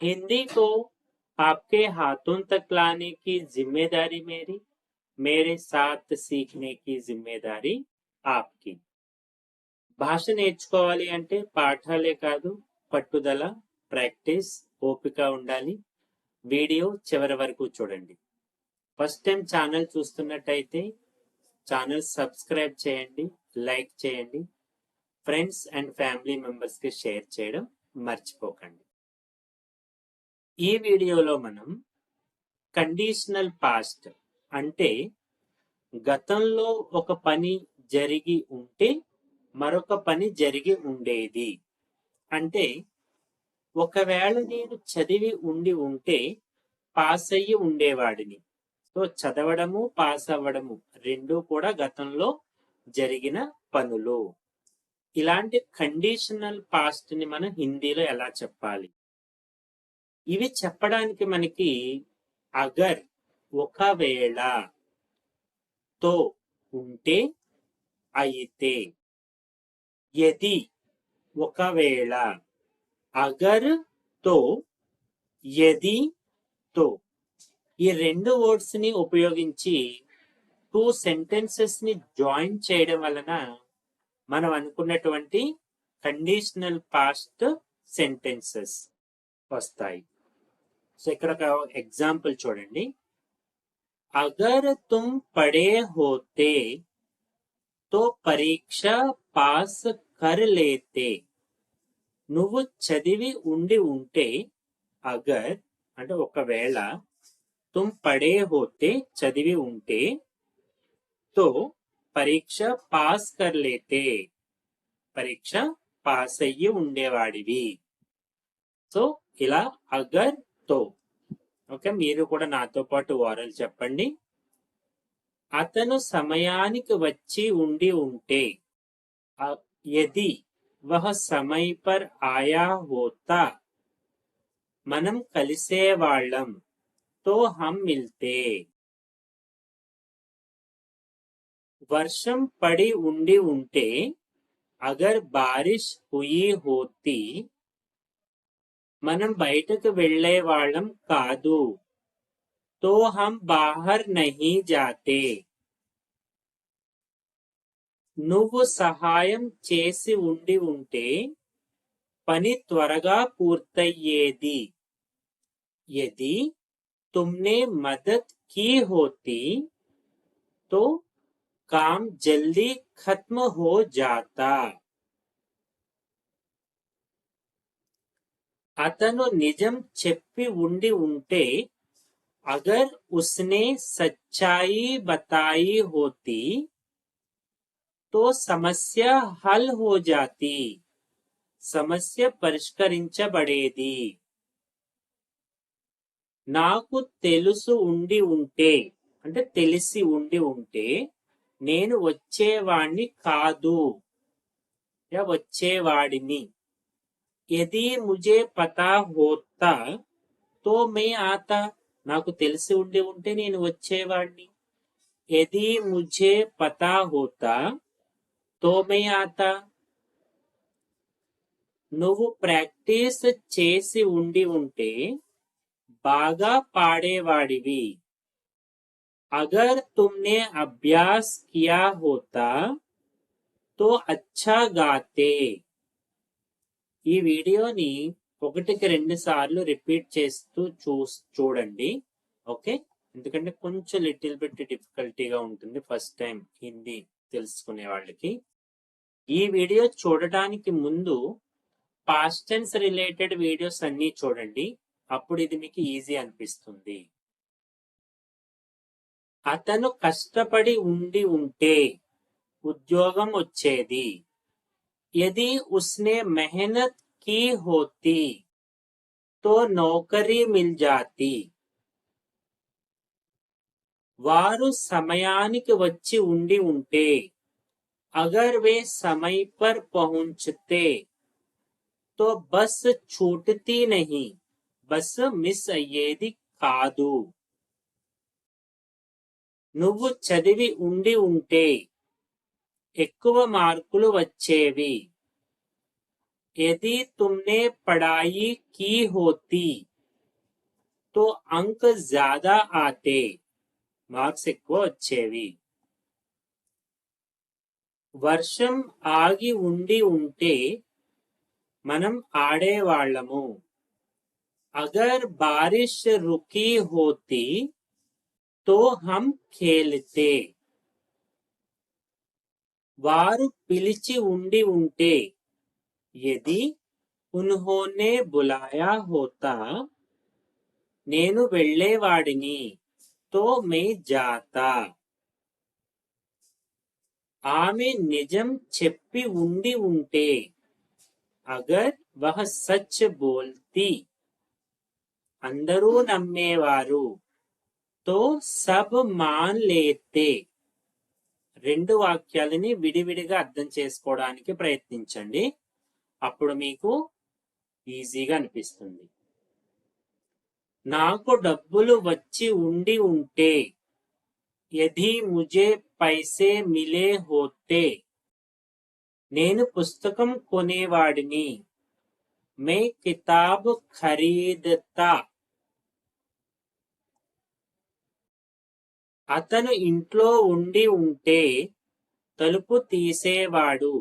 हिंदी को आपके हाथों तक लाने की जिम्मेदारी मेरी, मेरे साथ सीखने की जिम्मेदारी आपकी. భాష నేర్చుకోవాలి అంటే పాఠాలే కాదు, పట్టుదల, ప్రాక్టీస్, ఓపిక ఉండాలి. వీడియో చివరి వరకు చూడండి. ఫస్ట్ టైం ఛానల్ చూస్తున్నట్టయితే ఛానల్ సబ్స్క్రైబ్ చేయండి, లైక్ చేయండి, ఫ్రెండ్స్ అండ్ ఫ్యామిలీ మెంబర్స్ కి షేర్ చేయడం మర్చిపోకండి. ఈ వీడియోలో మనం కండిషనల్ పాస్ట్ అంటే గతంలో ఒక పని జరిగి ఉంటే మరొక పని జరిగి ఉండేది. అంటే ఒకవేళ నేను చదివి ఉండి ఉంటే పాస్ అయ్యి ఉండేవాడిని. సో చదవడము పాస్ అవ్వడము రెండు కూడా గతంలో జరిగిన పనులు. ఇలాంటి కండిషనల్ పాస్ట్ ని మనం హిందీలో ఎలా చెప్పాలి? ఇవి చెప్పడానికి మనకి అగర్ ఒకవేళ, తో ఉంటే, అయితే, యది ఒకవేళ, అగర్ తో, యది తో ఈ రెండు వర్డ్స్ ని ఉపయోగించి టూ సెంటెన్సెస్ ని జాయిన్ చేయడం వలన మనం అనుకున్నటువంటి కండిషనల్ పాస్ట్ సెంటెన్సెస్ వస్తాయి. సో ఇక్కడ ఒక ఎగ్జాంపుల్ చూడండి. అగర్ తుమ్ పడే హోతే తో పరీక్ష పాస్ కర్ లేతే. నువ్వు చదివి ఉండి ఉంటే, అగర్ అంటే ఒకవేళ, తుమ్ పడే హోతే చదివి ఉంటే, తో పరీక్ష పాస్ కర్ లేతే పరీక్ష పాస్ అయ్యి ఉండేవాడివి. సో ఇలా అగర్ తో. ఓకే, మీరు కూడా నాతో పాటు ఓరల్ చెప్పండి. అతను సమయానికి వచ్చి ఉండి ఉంటే, యది వహ సమయ పర్ ఆయా హోతా మనం కలిసేవాళ్ళం, తో హమ్ మిల్తే. వర్షం పడి ఉండి ఉంటే, అగర్ బారిష్ హుయి హోతీ మనం బయటకు వెళ్లే వాళ్ళం కాదు, తో హమ్ బాహర్ నహీ జాతే. నువ్వు సహాయం చేసి ఉండి ఉంటే పని త్వరగా పూర్తయ్యేది. యది తుమ్నే మదద్ కీ హోతీ తో కామ్ జల్దీ ఖత్మ హో జాతా. అతను నిజం చెప్పి ఉండి ఉంటే, అగర్ ఉస్నే సచ్చాయి బతాయి హోతీ తో సమస్య హల్ హో జాతి. సమస్య పరిష్కరించబడేది. నాకు తెలుసు ఉండి ఉంటే అంటే తెలిసి ఉండి ఉంటే నేను వచ్చేవాణ్ణి కాదు, వచ్చేవాడిని. యది ముజే పతా హోతా తో మే ఆతా. నాకు తెలిసి ఉండి ఉంటే నేను వచ్చేవాడిని. యది ముజే పతా హోతా తో మే ఆతా. నువ్వు ప్రాక్టీస్ చేసి ఉండి ఉంటే బాగా పాడేవాడివి. అగర్ తుమ్నే అభ్యాస్ కియా హోతా తో అచ్చా గాతే. ఈ వీడియోని 1-2 సార్లు రిపీట్ చేస్తూ చూడండి. ఓకే, ఎందుకంటే కొంచెం లిటిల్ బిట్ డిఫికల్టీగా ఉంటుంది ఫస్ట్ టైం హిందీ తెలుసుకునే వాళ్ళకి. ఈ వీడియో చూడడానికి ముందు పాస్ట్ టెన్స్ రిలేటెడ్ వీడియోస్ అన్ని చూడండి, అప్పుడు ఇది మీకు ఈజీ అనిపిస్తుంది. అతను కష్టపడి ఉండి ఉంటే ఉద్యోగం వచ్చేది. यदि उसने मेहनत की होती तो नौकरी मिल जाती. వారు సమయానికి వచ్చి ఉండి ఉంటే, अगर वे समय पर पहुंचते तो बस छूटती नहीं, बस మిస్ అయ్యేది కాదు. నువ్వు చదివి ఉండి ఉంటే ఎక్కువ మార్కులు వచ్చేవి. यदि तुमने पढ़ाई की होती तो अंक ज्यादा आते, మార్క్స్ ఎక్కువ వచ్చేవి. వర్షం ఆగి ఉంటే మనం ఆడేవాళ్ళము. అగర్ బారిష్ రుకి హోతీ తో హమ్ ఖేల్తే. వారు పిలిచి ఉంటే, యది ఉన్హోనే బులాయా హోతా, నేను వెళ్ళేవాడిని. తో మే జాతా. ఆమె నిజం చెప్పి ఉంటే, అగర్ వహ సచ్ బోల్తీ, అందరూ నమ్మేవారు. తో సబ్ మాన్ లేతే. రెండు వాక్యాలని విడివిడిగా అర్థం చేసుకోవడానికి ప్రయత్నించండి, అప్పుడు మీకు ఈజీగా అనిపిస్తుంది. నాకు డబ్బులు వచ్చి ఉంటే, యది ముజే పైసే మిలే హోతే, నేను పుస్తకం కొనేవాడిని. మే కితాబ్ ఖరీదతా. అతను ఇంట్లో ఉంటే తలుపు తీసేవాడు.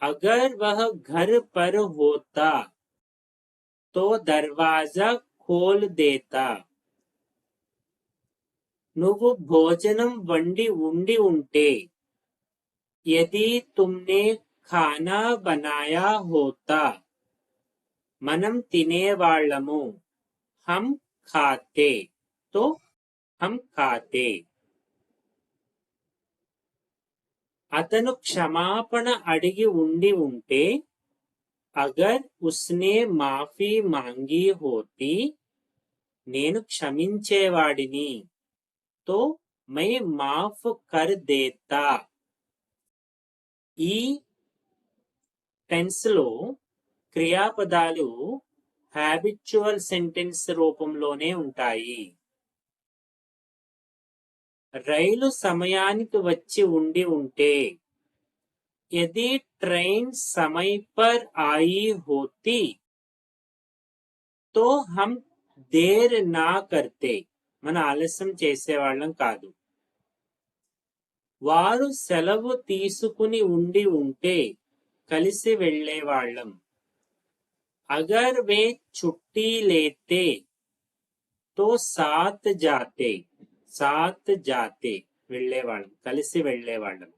అగర్ వహ ఘర్ పర్ హోతా తో దర్వాజా ఖోల్ దేతా. నువ్వు భోజనం వండి ఉంటే, యది తుమ్నే ఖానా బనాయా హోతా, మనం తినేవాళ్ళము. హమ్ ఖాతే. తో హమ్ ఖాతే. అతను క్షమాపణ అడిగి ఉంటే, అగర్ ఉస్నే మాఫీ మాంగి హోతీ, నేను క్షమించేవాడిని. తో మై మాఫ్ కర్ దేతా. ఈ టెన్స్ లో క్రియాపదాలు హ్యాబిచువల్ సెంటెన్స్ రూపంలోనే ఉంటాయి. రైలు సమయానికి వచ్చి ఉంటే, యది ట్రైన్ సమయ్ పర్ ఆయి హోతీ తో హమ్ దేర్ నా కర్తే, మన ఆలస్యం చేసేవాళ్ళం కాదు. వారు సెలవు తీసుకుని ఉంటే కలిసి వెళ్ళేవాళ్ళం. అగర్ వే చుట్టి లేతే తో సాత్ జాతే. సాత్ జాతే వెళ్ళేవాళ్ళం, కలిసి వెళ్ళేవాళ్ళం.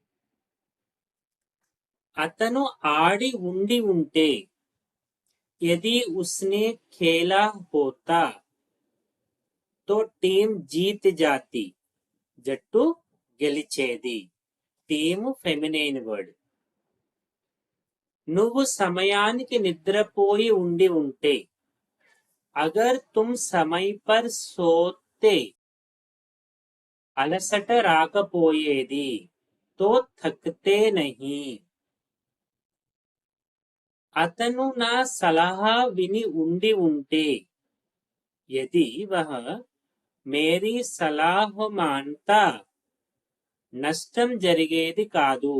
అతను ఆడి ఉంటే, యది ఉస్నే ఖేలా హోతా తో టీం జీత్ జాతి, జట్టు గెలిచేది. Team feminine word. నువ్వు సమయానికి నిద్రపోయి ఉంటే, అగర్ తుమ్ సమయ్ పర్ సోతే, అలసట రాకపోయేది. తో థక్తే నహీ. అతను నా సలహా విని ఉంటే, యది వహ మేరీ సలాహ్ మాన్తా, నష్టం జరిగేది కాదు.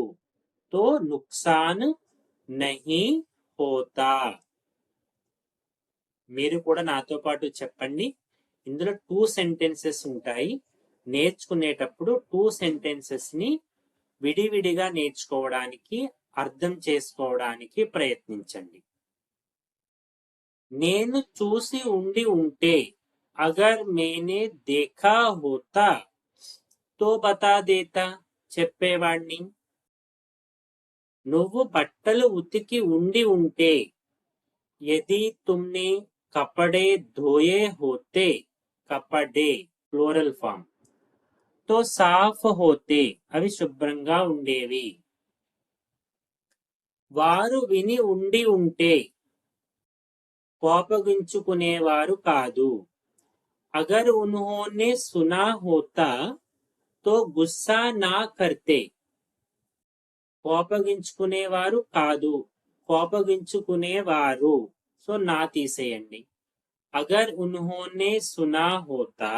తో నుక్సాన్ నహీ హోతా. మీరు కూడా నాతో పాటు చెప్పండి. ఇందులో 2 సెంటెన్సెస్ ఉంటాయి. నేర్చుకునేటప్పుడు 2 సెంటెన్సెస్ ని విడివిడిగా నేర్చుకోవడానికి, అర్థం చేసుకోవడానికి ప్రయత్నించండి. నేను చూసి ఉంటే, అగర్ మేనే దేఖా హోతా తో బతా దేతా, చెప్పేవాణ్ణి. నువ్వు బట్టలు ఉతికి ఉంటే, యది తుమ్నే కపడే ధోయే హోతే, కపడే ప్లూరల్ ఫామ్, తో సాఫ్ హోతే, అవి శుభ్రంగా ఉండేవి. వారు విని ఉంటే, కోపగించుకునేవారు కాదు. అగర్ ఉన్హోనే సునా హోతా తో గుస్సా నా కర్తే, కోపగించుకునేవారు కాదు, కోపగించుకునేవారు. సో నా తీసేయండి. అగర్ ఉన్హోనే సునా హోతా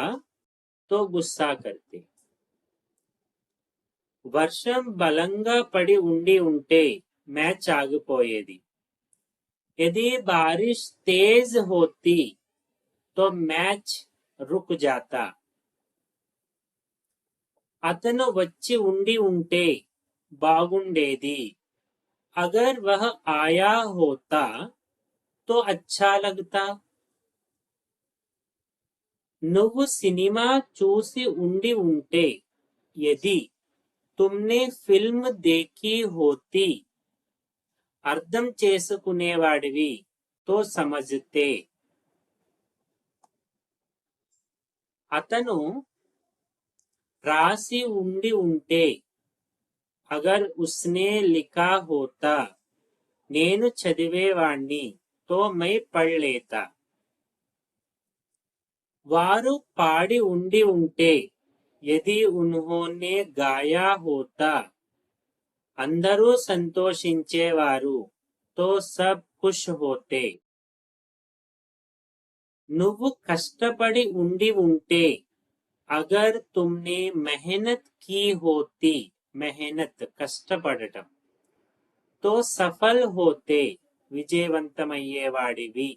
తో గుస్సా కర్తే. వర్షం బలంగా పడి ఉంటే మ్యాచ్ ఆగిపోయేది. యది బారిష్ తేజ్ హోతీ तो मैच रुक जाता। అతను వచ్చి ఉండి ఉంటే బాగుండేది। अगर वह आया होता तो अच्छा लगता। నువ్వు సినిమా చూసి ఉండి ఉంటే यदि तुमने फिल्म देखी होती అర్థం చేసుకునేవాడివి तो समझते। అతను రాసి ఉండి ఉంటే अगर उसने लिखा होता నేను చదివేవాణ్ణి तो मैं पढ़ लेता। వారు పాడి ఉండి ఉంటే यदि उन्होंने गाया होता అందరూ సంతోషించేవారు तो सब खुश होते। నువ్వు కష్టపడి ఉండి ఉంటే अगर तुमने मेहनत की होती मेहनत కష్టపడటం तो सफल होते విజయవంతమయ్యేవాడివి।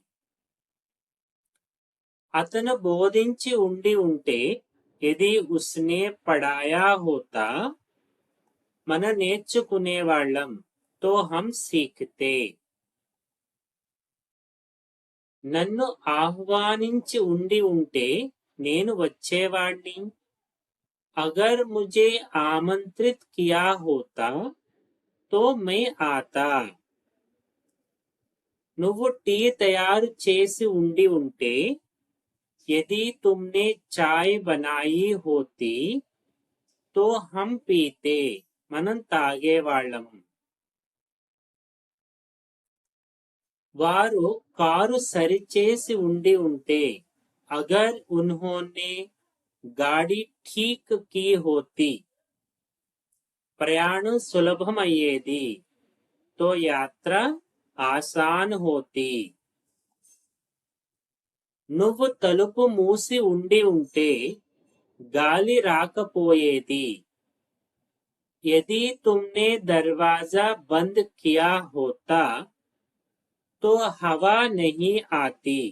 అతను బోధించి ఉండి ఉంటే यदि उसने पढ़ाया होता మన నేర్చుకునేవాళ్ళం तो हम सीखते। నన్ను ఆహ్వానించి ఉండి ఉంటే నేను వచ్చేవాణ్ణి अगर मुझे आमंत्रित किया होता तो मैं आता। నువ్వు టీ తయారు చేసి ఉండి ఉంటే यदि तुमने चाय बनाई होती तो हम पीते మనం తాగేవాళ్ళం। వారు కారు సరిచేసి ఉండి ఉంటే अगर उन्होंने गाड़ी ठीक की होती ప్రయాణం సులభమయ్యేది तो यात्रा आसान होती। నువ్వు తలుపు మూసి ఉండి ఉంటే గాలి రాకపోయేది यदि तुमने दरवाजा बंद किया होता तो हवा नहीं आती।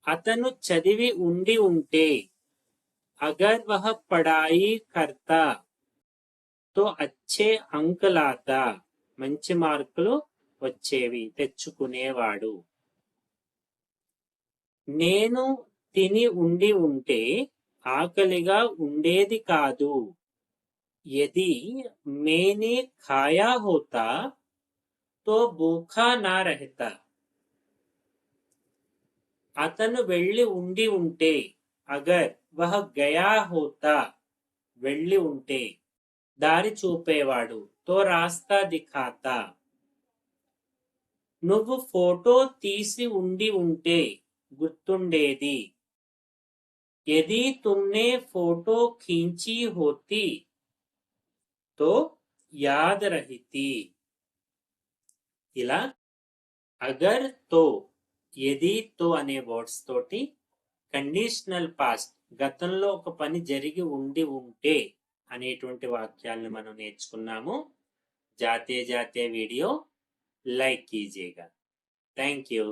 అతను చదివి ఉండి ఉంటే अगर वह पढ़ाई करता तो अच्छे अंक लाता మంచి మార్కులు వచ్చేవి తెచ్చుకునేవాడు। నేను తిని ఉండి ఉంటే ఆకలిగా ఉండేది కాదు यदि मैंने खाया होता तो भूखा ना रहता। అతను వెళ్ళి ఉండి ఉంటే अगर वह गया होता వెళ్ళి ఉంటే దారి చూపేవాడు तो रास्ता दिखाता। నువ్వు ఫోటో తీసి ఉండి ఉంటే గుర్తుండేది यदि तुमने फोटो खींची होती तो याद रहती। ఇలా అగర్ తో यदि తో అనే వర్డ్స్ తోటి కండిషనల్ పాస్ట్ గతంలో ఒక పని జరిగి ఉండి ఉంటే అనేటువంటి వాక్యాలను మనం నేర్చుకున్నాము। जाते जाते वीडियो लाइक कीजिएगा। Thank you.